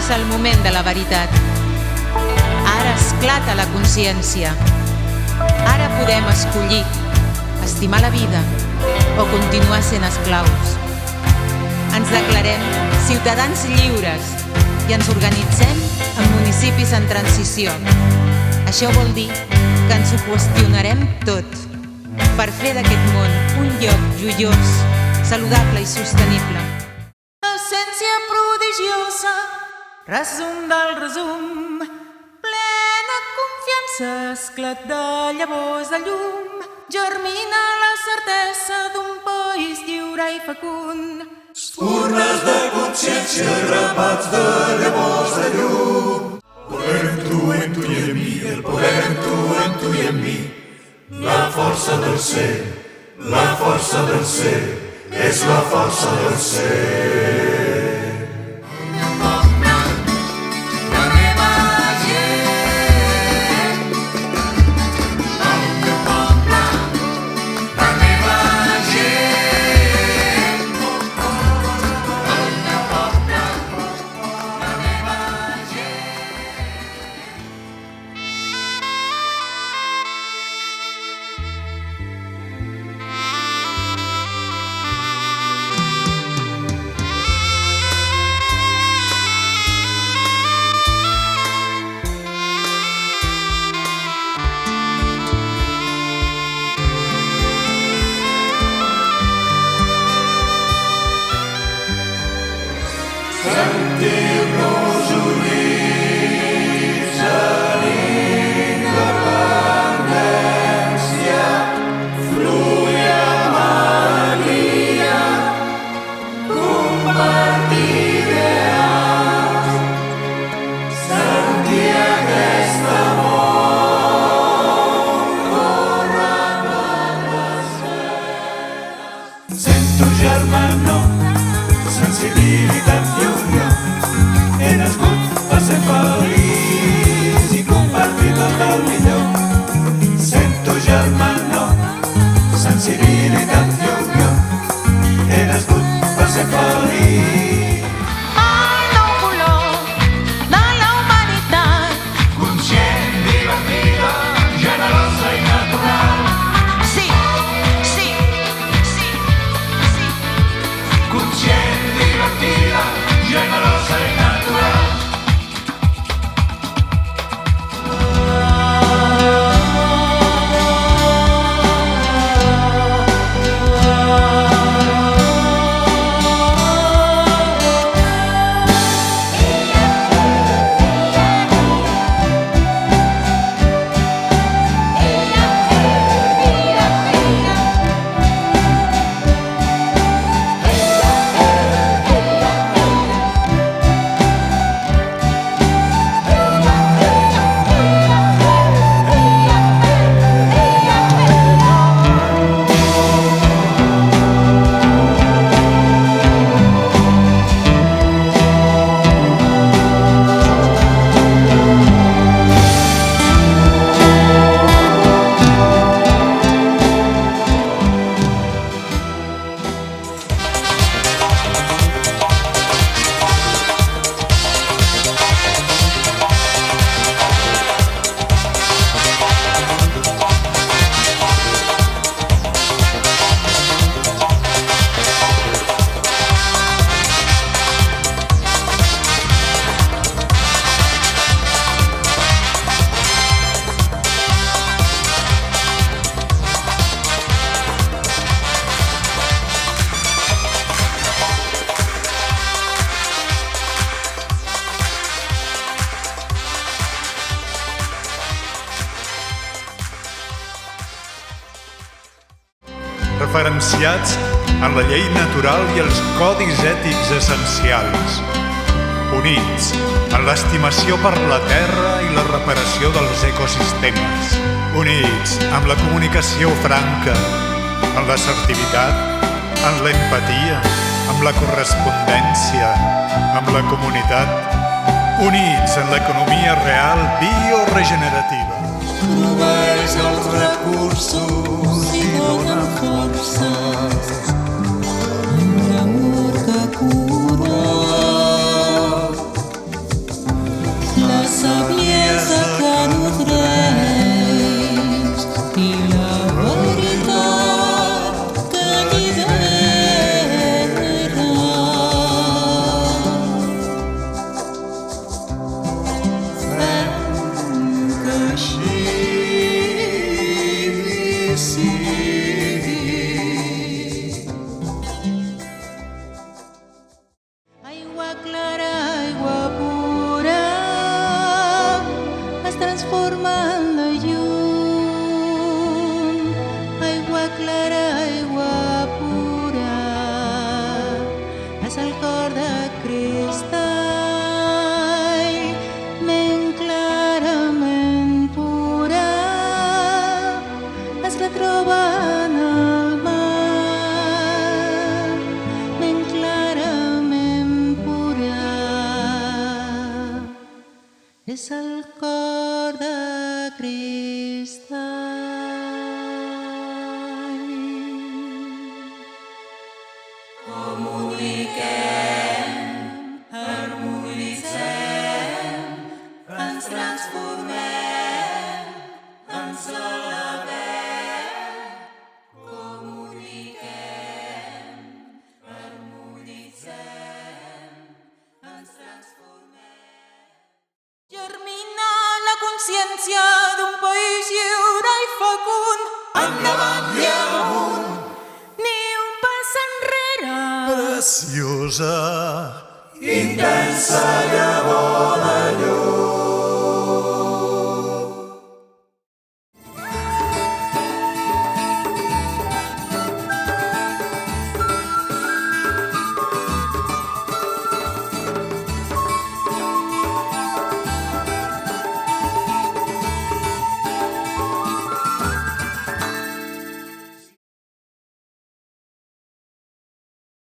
passa el moment de la veritat. Ara esclata la consciència. Ara podem escollir estimar la vida o continuar sent esclaus. Ens declarem ciutadans lliures i ens organitzem en municipis en transició. Això vol dir que ens ho qüestionarem tot per fer d'aquest món un lloc joiós, saludable i sostenible. Essència prodigiosa, resum del resum, plena confiança, esclat de llavors de llum, germina la certesa d'un país lliure i fecund. Urnes de consciència, grapats de llavors de llum. Poder en tu i en mi, el poder en tu i en mi. La força del ser, la força del ser, és la força del ser. Sentir-nos units en independència, fluir amb alegria, compartir ideals, sentir aquest amor córrer per les venes. Sento germanor, sensibilitat i unió. He nascut per ser feliç i compartir tot el millor. Sento germanor, sensibilitat i unió. He nascut per ser feliç. El nou color de la humanitat, Conscient, divertida, generosa i natural. sí, sí, sí, sí. Conscient, divertida, generosa i natural. referenciats en la llei natural i els codis ètics essencials, units en l'estimació per la terra i la reparació dels ecosistemes, units amb la comunicació franca, en l'assertivitat, en l'empatia, amb la correspondència, amb la comunitat, units en l'economia real bioregenerativa. Proveeix els recursos i dona força. Un amor que cura. transforma en la llum, aigua clara, aigua pura, és el cor de cristall, ment clarament pura, es retroba en el mar, ment clarament pura, és el cor de cristall. Comuniquem, harmonitzem, ens transformem, ens elevem. Comuniquem, harmonitzem, ens transformem. Germina la consciència d'un país lliure i fecund. Endavant i amunt, Ni un pas enrere. Preciosa, intensa llavor de